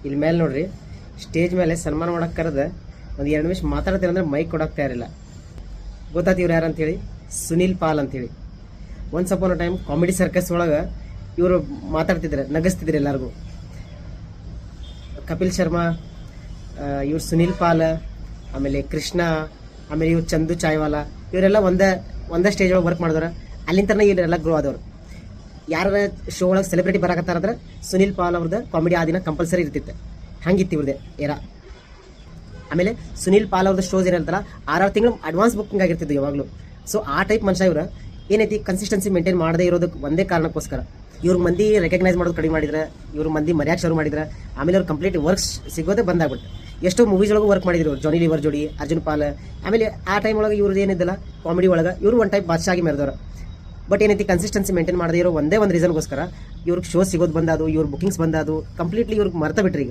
ಇಲ್ಲಿ ಮೇಲೆ ನೋಡ್ರಿ, ಸ್ಟೇಜ್ ಮೇಲೆ ಸನ್ಮಾನ ಮಾಡಕ್ಕೆ ಕರೆದ ಒಂದು 2 ನಿಮಿಷ ಮಾತಾಡ್ತೀರ ಅಂದ್ರೆ ಮೈಕ್ ಕೊಡಕ್ಕೆ ತಯಾರಿಲ್ಲ. ಗೊತ್ತಾಯ್ತು ಇವ್ರು ಯಾರು ಅಂತೇಳಿ? ಸುನೀಲ್ ಪಾಲ್ ಅಂತೇಳಿ. ಒನ್ಸ್ ಅಪಾನ್ ಅ ಟೈಮ್ ಕಾಮಿಡಿ ಸರ್ಕಸ್ ಒಳಗೆ ಇವರು ಮಾತಾಡ್ತಿದ್ರು, ನಗಿಸ್ತಿದ್ರು ಎಲ್ಲರಿಗೂ. ಕಪಿಲ್ ಶರ್ಮಾ, ಇವ್ರು ಸುನೀಲ್ ಪಾಲ್, ಆಮೇಲೆ ಕೃಷ್ಣ, ಆಮೇಲೆ ಇವ್ರು ಚಂದು ಚಾಯ್ವಾಲಾ, ಇವರೆಲ್ಲ ಒಂದೇ ಸ್ಟೇಜ್ ಒಳಗೆ ವರ್ಕ್ ಮಾಡಿದವ್ರು. ಅಲ್ಲಿಂದ ಇವರೆಲ್ಲ ಗ್ರೋ ಆದವ್ರು. ಯಾರ ಶೋ ಒಳಗೆ ಸೆಲೆಬ್ರಿಟಿ ಬರಾಕತ್ತಾರಂದ್ರೆ ಸುನೀಲ್ ಪಾಲ್ ಅವ್ರದ್ದು ಕಾಮಿಡಿ ಆ ದಿನ ಕಂಪಲ್ಸರಿ ಇರ್ತಿತ್ತು. ಹಂಗಿತ್ತು ಇವ್ರದ್ದು ಏರಾ. ಆಮೇಲೆ ಸುನೀಲ್ ಪಾಲ್ ಅವ್ರದ್ದು ಶೋಸ್ ಏನಿರ್ತಲ್ಲ 6 ತಿಂಗಳು ಅಡ್ವಾನ್ಸ್ ಬುಕ್ಕಿಂಗ್ ಆಗಿರ್ತಿದ್ದು ಯಾವಾಗಲೂ. ಸೊ ಆ ಟೈಪ್ ಮನುಷ್ಯ ಇವ್ರು ಏನೈತಿ ಕನ್ಸಿಸ್ಟೆನ್ಸಿ ಮೇಂಟೈನ್ ಮಾಡದೇ ಇರೋದಕ್ಕೆ ಒಂದೇ ಕಾರಣಕ್ಕೋಸ್ಕರ. ಇವ್ರ ಮಂದಿ ರೆಕಗ್ನೈಸ್ ಮಾಡೋದು ಕಡಿಮೆ ಮಾಡಿದ್ರೆ, ಇವ್ರ ಮಂದಿ ಮರ್ಯಾದೆ ಶುರು ಮಾಡಿದ್ರೆ, ಆಮೇಲೆ ಅವ್ರು ಕಂಪ್ಲೀಟ್ ವರ್ಕ್ಸ್ ಸಿಗೋದೇ ಬಂದಾಗ್ಬಿಟ್ಟು. ಎಷ್ಟೋ ಮೂವೀಸ್ ಒಳಗೂ ವರ್ಕ್ ಮಾಡಿದ್ರು, ಜಾನಿ ಲಿವರ್ ಜೋಡಿ, ಅರ್ಜುನ್ ಪಾಲ್. ಆಮೇಲೆ ಆ ಟೈಮ್ ಒಳಗೆ ಇವ್ರದ್ದು ಏನಿದ್ದಲ್ಲ ಕಾಮಿಡಿ ಒಳಗೆ ಇವರು ಒಂದು ಟೈಪ್ ಬಾದ್ಶಾ ಆಗಿ ಮೆರೆದವ್ರು. ಬಟ್ ಏನೈತಿ ಕನ್ಸಿಸ್ಟೆನ್ಸಿ ಮೇಂಟೈನ್ ಮಾಡದೇ ಇರೋ ಒಂದೇ ಒಂದು ರೀಸನ್ಗೋಸ್ಕರ ಇವ್ರಿಗೆ ಶೋ ಸಿಗೋದು ಬಂದದು, ಇವ್ರ ಬುಕಿಂಗ್ಸ್ ಬಂದದು, ಕಂಪ್ಲೀಟ್ಲಿ ಇವ್ರಿಗೆ ಮರ್ತ ಬಿಟ್ರಿ.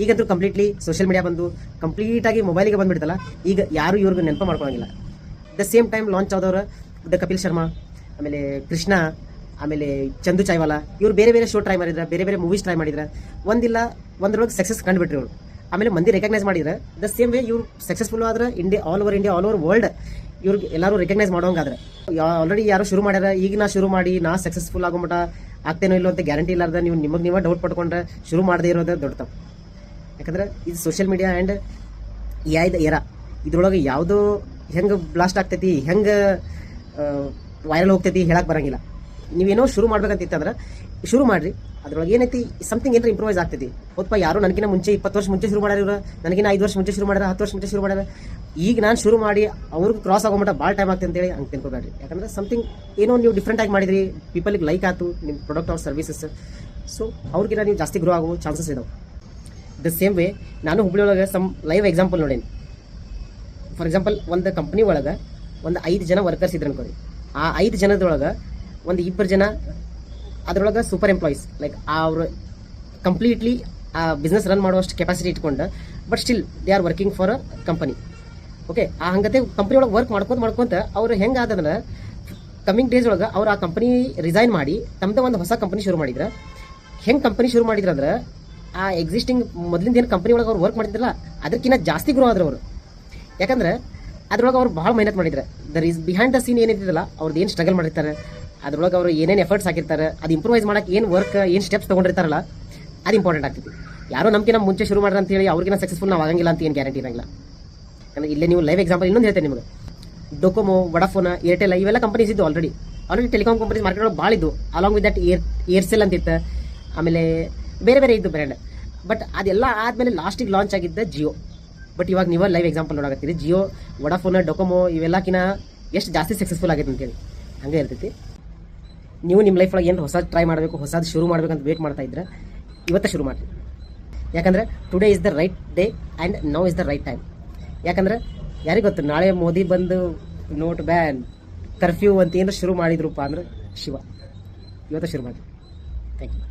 ಈಗಂತೂ ಕಂಪ್ಲೀಟ್ಲಿ ಸೋಷಿಯಲ್ ಮೀಡಿಯಾ ಬಂದು ಕಂಪ್ಲೀಟಾಗಿ ಮೊಬೈಲಿಗೆ ಬಂದುಬಿಡ್ತಲ್ಲ, ಈಗ ಯಾರು ಇವ್ರಿಗೆ ನೆನಪು ಮಾಡ್ಕೊಳಂಗಿಲ್ಲ. ದ ಸೇಮ್ ಟೈಮ್ ಲಾಂಚ್ ಆದವರು ಕಪಿಲ್ ಶರ್ಮಾ, ಆಮೇಲೆ ಕೃಷ್ಣ, ಆಮೇಲೆ ಚಂದು ಚಾಯ್ವಾಲಾ, ಇವ್ರು ಬೇರೆ ಬೇರೆ ಶೋ ಟ್ರೈ ಮಾಡಿದ್ರೆ, ಬೇರೆ ಬೇರೆ ಮೂವೀಸ್ ಟ್ರೈ ಮಾಡಿದ್ರೆ, ಒಂದ್ರೊಳಗೆ ಸಕ್ಸಸ್ ಕಂಡುಬಿಟ್ರಿ ಇವರು. ಆಮೇಲೆ ಮಂದಿ ರೆಕಗ್ನೈಸ್ ಮಾಡಿದ್ರೆ ದ ಸೇಮ್ ವೇ ಇವ್ರು ಸಕ್ಸಸ್ಫುಲ್ ಆದ್ರೆ ಆಲ್ ಓವರ್ ವರ್ಲ್ಡ್ ಇವ್ರಿಗೆ ಎಲ್ಲರೂ ರೆಕಗ್ನೈಸ್ ಮಾಡೋಂಗಾದ್ರೆ. ಆಲ್ರೆಡಿ ಯಾರು ಶುರು ಮಾಡ್ಯಾರ, ಈಗ ನಾ ಶುರು ಮಾಡಿ ನಾ ಸಕ್ಸಸ್ಫುಲ್ ಆಗೋಮಟ ಆಗ್ತೇನೋ ಇಲ್ಲೋ ಅಂತ ಗ್ಯಾರಂಟಿ ಇಲ್ಲಾರ್ದ ನೀವೇ ಡೌಟ್ ಪಡ್ಕೊಂಡ್ರೆ ಶುರು ಮಾಡದೇ ಇರೋದೇ ದೊಡ್ಡ ತಪ್ಪು. ಯಾಕಂದ್ರೆ ಇದು social media and AI era. ಇದ್ರೊಳಗೆ ಯಾವುದೋ ಹೆಂಗೆ ಬ್ಲಾಸ್ಟ್ ಆಗ್ತೈತಿ, ಹೆಂಗೆ ವೈರಲ್ ಹೋಗ್ತೈತಿ ಹೇಳಕ್ಕೆ ಬರೋಂಗಿಲ್ಲ. ನೀವೇನೋ ಶುರು ಮಾಡ್ಬೇಕಂತಿತ್ತಂದ್ರೆ ಶುರು ಮಾಡಿರಿ. ಅದ್ರೊಳಗೆ ಏನೈತಿ ಸಮಥಿಂಗ್ ಏನಾರ ಇಂಪ್ರೂವೈಸ್ ಆಗ್ತೈತಿ. ಹೋದಪ್ಪ ಯಾರು ನನಗಿನ ಮುಂಚೆ 20 ವರ್ಷ ಮುಂಚೆ ಶುರು ಮಾಡ್ಯಾರ, ಇವರು ನನಗಿನ 5 ವರ್ಷ ಮುಂಚೆ ಶುರು ಮಾಡ್ಯಾರ, 10 ವರ್ಷ ಮುಂಚೆ ಶುರು ಮಾಡ್ಯಾರ. ಈಗ ನಾನು ಶುರು ಮಾಡಿ ಅವ್ರಿಗೆ ಕ್ರಾಸ್ ಆಗೋಮಟ ಭಾಳ ಟೈಮ್ ಆಗ್ತದೆ ಅಂತೇಳಿ ಹಂಗೆ ತಿಳ್ಕೊಬೇಡ್ರಿ. ಯಾಕಂದ್ರೆ ಸಮಥಿಂಗ್ ಏನೋ ನೀವು ಡಿಫ್ರೆಂಟ್ ಆಗಿ ಮಾಡಿದ್ರಿ, ಪೀಪಲ್ಗೆ ಲೈಕ್ ಆಯ್ತು ನಿಮ್ಮ ಪ್ರಾಡಕ್ಟ್ ಅವ್ರ ಸರ್ವಿಸಸ್. ಸೊ ಅವ್ರಿಗಿನ ನೀವು ಜಾಸ್ತಿ ಗ್ರೋ ಆಗೋ ಚಾನ್ಸಸ್ ಇದಾವೆ. ದ ಸೇಮ್ ವೇ ನಾನು ಹುಬ್ಳಿ ಒಳಗೆ ಲೈವ್ ಎಕ್ಸಾಂಪಲ್ ನೋಡೇನಿ. ಫಾರ್ ಎಕ್ಸಾಂಪಲ್ ಒಂದು ಕಂಪ್ನಿ ಒಳಗೆ ಒಂದು 5 ಜನ ವರ್ಕರ್ಸ್ ಇದ್ರು ಅನ್ಕೋರಿ. ಆ 5 ಜನದೊಳಗೆ ಒಂದು 2 ಜನ ಅದ್ರೊಳಗೆ ಸೂಪರ್ ಎಂಪ್ಲಾಯೀಸ್, ಲೈಕ್ ಅವರು ಕಂಪ್ಲೀಟ್ಲಿ ಆ ಬಿಸ್ನೆಸ್ ರನ್ ಮಾಡುವಷ್ಟು ಕೆಪಾಸಿಟಿ ಇಟ್ಕೊಂಡು, but still they are working for a company. Okay, ಆ ಹಂಗತೆ ಕಂಪ್ನಿ ಒಳಗೆ ವರ್ಕ್ ಮಾಡ್ಕೊಂತ ಅವ್ರು ಹೆಂಗೆ ಆದಂದ್ರೆ ಕಮಿಂಗ್ ಡೇಸ್ ಒಳಗೆ ಅವ್ರು ಆ ಕಂಪನಿ ರಿಸೈನ್ ಮಾಡಿ ತಮ್ಮದೇ ಒಂದು ಹೊಸ ಕಂಪನಿ ಶುರು ಮಾಡಿದ್ರೆ. ಹೆಂಗೆ ಕಂಪನಿ ಶುರು ಮಾಡಿದ್ರು ಅಂದ್ರೆ ಆ ಎಕ್ಸಿಸ್ಟಿಂಗ್ ಮೊದಲಿಂದ ಏನು ಕಂಪನಿ ಒಳಗೆ ಅವ್ರು ವರ್ಕ್ ಮಾಡಿದ್ರಲ್ಲ ಅದಕ್ಕಿಂತ ಜಾಸ್ತಿ ಗ್ರೋ ಆದ್ರೆ ಅವರು. ಯಾಕಂದ್ರೆ ಅದ್ರೊಳಗೆ ಅವ್ರು ಭಾಳ ಮೆಹನತ್ ಮಾಡಿದ್ದಾರೆ. ಬಿಹೈಂಡ್ ದ ಸೀನ್ ಏನಿರ್ತಲ್ಲ ಅವ್ರದ್ದು ಏನು ಸ್ಟ್ರಗಲ್ ಮಾಡಿರ್ತಾರೆ, ಅದ್ರೊಳಗೆ ಅವರು ಏನೇನು ಎಫರ್ಟ್ಸ್ ಹಾಕಿರ್ತಾರೆ, ಅದು ಇಂಪ್ರೂವೈಸ್ ಮಾಡೋಕೆ ಏನು ವರ್ಕ್ ಏನು ಸ್ಟೆಪ್ಸ್ ತೊಗೊಂಡಿರ್ತಾರಲ್ಲ ಅದು ಇಂಪಾರ್ಟೆಂಟ್ ಆಗ್ತೈತಿ. ಯಾರೋ ನಮ್ಗಿನ ಮುಂಚೆ ಶುರು ಮಾಡ್ರಿ ಅಂತೇಳಿ ಅವ್ರಿಗಿನ ಸಕ್ಸಸ್ಫುಲ್ ನಾವು ಆಗಂಗಿಲ್ಲ ಅಂತ ಏನು ಗ್ಯಾರಂಟಿ ಇರಂಗಿಲ್ಲ. ಯಾಕಂದ್ರೆ ಇಲ್ಲೇ ನೀವು ಲೈವ್ ಎಕ್ಸಾಂಪಲ್ ಇನ್ನೊಂದು ಹೇಳ್ತೇನೆ ನಿಮಗೆ. ಡೊಕೊಮೊ, ವಡಾಫೋನ್, ಏರ್ಟೆಲ್ ಇವೆಲ್ಲ ಕಂಪನೀಸ್ ಇದ್ದು ಆಲ್ರೆಡಿ ಟೆಲಿಕಾಂ ಕಂಪನೀಸ್ ಮಾರ್ಕೆಟ್ ಒಳಗೆ ಭಾಳ ಇದ್ದು. ಅಲಾಂಗ್ ವಿತ್ ದಟ್ ಏರ್ಸೆಲ್ ಅಂತಿತ್ತು, ಆಮೇಲೆ ಬೇರೆ ಬೇರೆ ಇದ್ದು ಬ್ರ್ಯಾಂಡ್. ಬಟ್ ಅದೆಲ್ಲ ಆದಮೇಲೆ ಲಾಸ್ಟಿಗೆ ಲಾಂಚ್ ಆಗಿದ್ದ ಜಿಯೋ. ಬಟ್ ಇವಾಗ ನೀವು ಲೈವ್ ಎಕ್ಸಾಂಪಲ್ ನೋಡಾಕತ್ತೀರಿ, ಜಿಯೋ, ವಡಾಫೋನ್, ಡೊಕೊಮೊ ಇವೆಲ್ಲಕ್ಕಿಂತ ಎಷ್ಟು ಜಾಸ್ತಿ ಸಕ್ಸಸ್ಫುಲ್ ಆಗೈತೆ ಅಂತೇಳಿ ಹಂಗೆ ಇರ್ತೈತಿ. ನೀವು ನಿಮ್ಮ ಲೈಫ್ ಒಳಗೆ ಏನು ಹೊಸದು ಟ್ರೈ ಮಾಡಬೇಕು, ಹೊಸದು ಶುರು ಮಾಡ್ಬೇಕಂತ ವೇಟ್ ಮಾಡ್ತಾ ಇದ್ರೆ ಇವತ್ತೇ ಶುರು ಮಾಡಿರಿ. ಯಾಕಂದರೆ today is the right day and now is the right time. ಯಾಕಂದ್ರೆ ಯಾರಿಗೆ ಗೊತ್ತು, ನಾಳೆ ಮೋದಿ ಬಂದು ನೋಟ್ ಬ್ಯಾನ್, ಕರ್ಫ್ಯೂ ಅಂತ ಏನಾರು ಶುರು ಮಾಡಿದ್ರಪ್ಪ ಅಂದ್ರೆ ಶಿವ. ಇವತ್ತೇ ಶುರು ಮಾಡಿರಿ. Thank you.